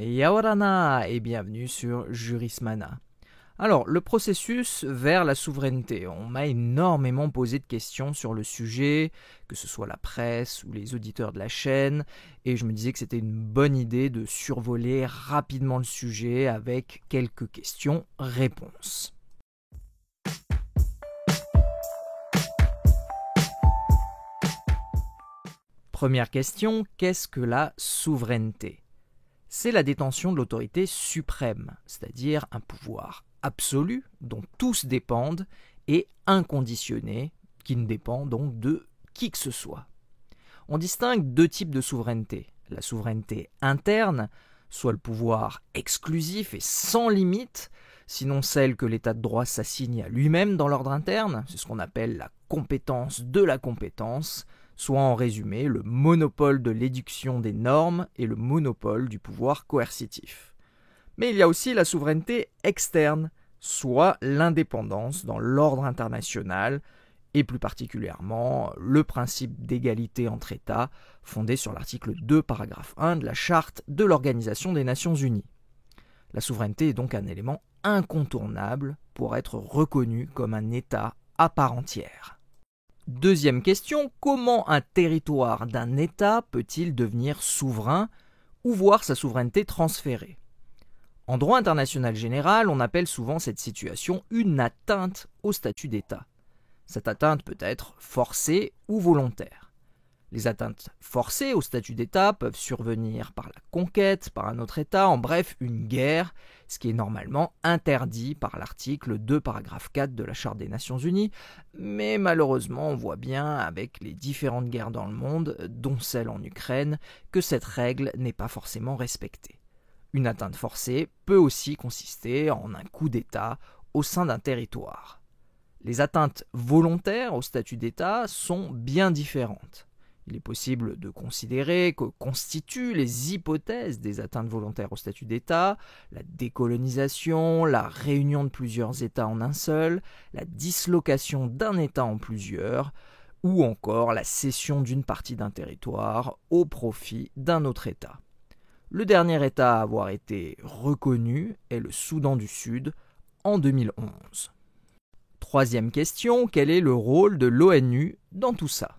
Yaorana et bienvenue sur Jurismana. Alors, le processus vers la souveraineté. On m'a énormément posé de questions sur le sujet, que ce soit la presse ou les auditeurs de la chaîne, et je me disais que c'était une bonne idée de survoler rapidement le sujet avec quelques questions-réponses. Première question, qu'est-ce que la souveraineté ? C'est la détention de l'autorité suprême, c'est-à-dire un pouvoir absolu dont tous dépendent et inconditionné, qui ne dépend donc de qui que ce soit. On distingue deux types de souveraineté. La souveraineté interne, soit le pouvoir exclusif et sans limite, sinon celle que l'état de droit s'assigne à lui-même dans l'ordre interne, c'est ce qu'on appelle la compétence de la compétence, soit en résumé le monopole de l'édiction des normes et le monopole du pouvoir coercitif. Mais il y a aussi la souveraineté externe, soit l'indépendance dans l'ordre international, et plus particulièrement le principe d'égalité entre États, fondé sur l'article 2, paragraphe 1 de la Charte de l'Organisation des Nations Unies. La souveraineté est donc un élément incontournable pour être reconnu comme un État à part entière. Deuxième question, comment un territoire d'un État peut-il devenir souverain ou voir sa souveraineté transférée ? En droit international général, on appelle souvent cette situation une atteinte au statut d'État. Cette atteinte peut être forcée ou volontaire. Les atteintes forcées au statut d'État peuvent survenir par la conquête, par un autre État, en bref, une guerre, ce qui est normalement interdit par l'article 2, paragraphe 4 de la Charte des Nations Unies, mais malheureusement, on voit bien, avec les différentes guerres dans le monde, dont celle en Ukraine, que cette règle n'est pas forcément respectée. Une atteinte forcée peut aussi consister en un coup d'État au sein d'un territoire. Les atteintes volontaires au statut d'État sont bien différentes. Il est possible de considérer que constituent les hypothèses des atteintes volontaires au statut d'État, la décolonisation, la réunion de plusieurs États en un seul, la dislocation d'un État en plusieurs, ou encore la cession d'une partie d'un territoire au profit d'un autre État. Le dernier État à avoir été reconnu est le Soudan du Sud en 2011. Troisième question, quel est le rôle de l'ONU dans tout ça ?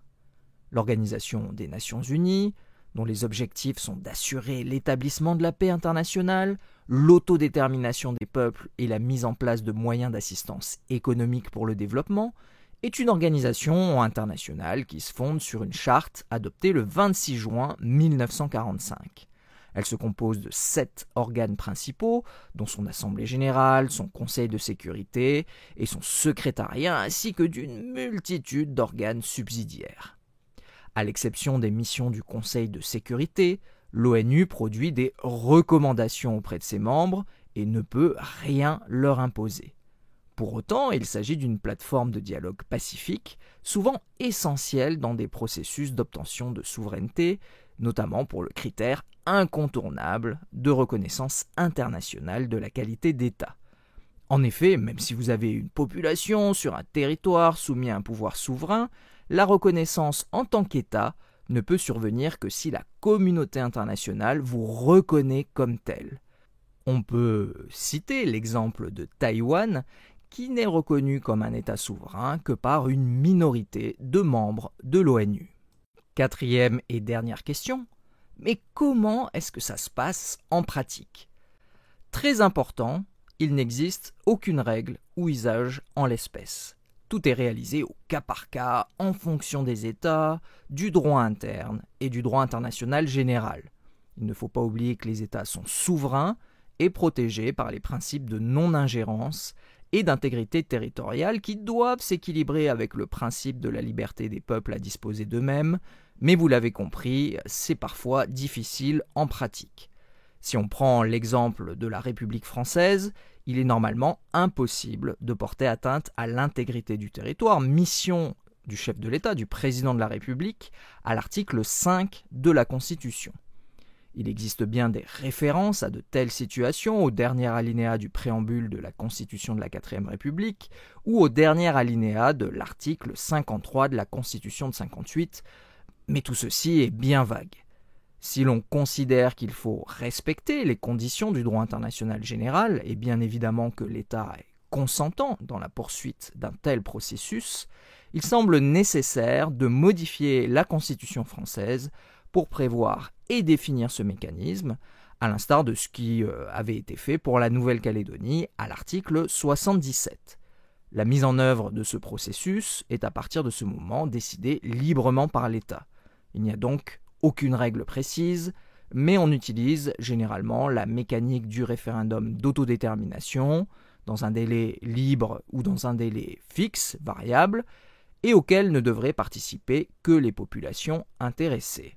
L'Organisation des Nations Unies, dont les objectifs sont d'assurer l'établissement de la paix internationale, l'autodétermination des peuples et la mise en place de moyens d'assistance économique pour le développement, est une organisation internationale qui se fonde sur une charte adoptée le 26 juin 1945. Elle se compose de 7 organes principaux, dont son Assemblée générale, son Conseil de sécurité et son secrétariat, ainsi que d'une multitude d'organes subsidiaires. À l'exception des missions du Conseil de sécurité, l'ONU produit des recommandations auprès de ses membres et ne peut rien leur imposer. Pour autant, il s'agit d'une plateforme de dialogue pacifique, souvent essentielle dans des processus d'obtention de souveraineté, notamment pour le critère incontournable de reconnaissance internationale de la qualité d'État. En effet, même si vous avez une population sur un territoire soumis à un pouvoir souverain, la reconnaissance en tant qu'État ne peut survenir que si la communauté internationale vous reconnaît comme tel. On peut citer l'exemple de Taïwan, qui n'est reconnu comme un État souverain que par une minorité de membres de l'ONU. Quatrième et dernière question, mais comment est-ce que ça se passe en pratique ? Très important, il n'existe aucune règle ou usage en l'espèce. Tout est réalisé au cas par cas, en fonction des États, du droit interne et du droit international général. Il ne faut pas oublier que les États sont souverains et protégés par les principes de non-ingérence et d'intégrité territoriale qui doivent s'équilibrer avec le principe de la liberté des peuples à disposer d'eux-mêmes, mais vous l'avez compris, c'est parfois difficile en pratique. Si on prend l'exemple de la République française, il est normalement impossible de porter atteinte à l'intégrité du territoire, mission du chef de l'État, du président de la République, à l'article 5 de la Constitution. Il existe bien des références à de telles situations au dernier alinéa du préambule de la Constitution de la 4ème République ou au dernier alinéa de l'article 53 de la Constitution de 58, mais tout ceci est bien vague. Si l'on considère qu'il faut respecter les conditions du droit international général, et bien évidemment que l'État est consentant dans la poursuite d'un tel processus, il semble nécessaire de modifier la Constitution française pour prévoir et définir ce mécanisme, à l'instar de ce qui avait été fait pour la Nouvelle-Calédonie à l'article 77. La mise en œuvre de ce processus est à partir de ce moment décidée librement par l'État. Il n'y a donc aucune règle précise, mais on utilise généralement la mécanique du référendum d'autodétermination, dans un délai libre ou dans un délai fixe, variable, et auquel ne devraient participer que les populations intéressées.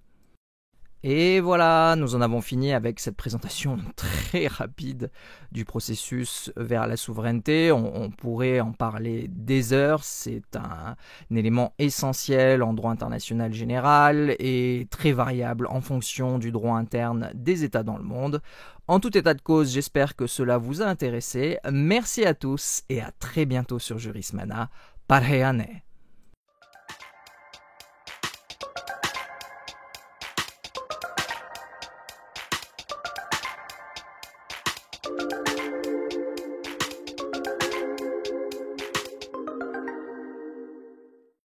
Et voilà, nous en avons fini avec cette présentation très rapide du processus vers la souveraineté. On pourrait en parler des heures, c'est un élément essentiel en droit international général et très variable en fonction du droit interne des États dans le monde. En tout état de cause, j'espère que cela vous a intéressé. Merci à tous et à très bientôt sur Jurismana. Parheyane.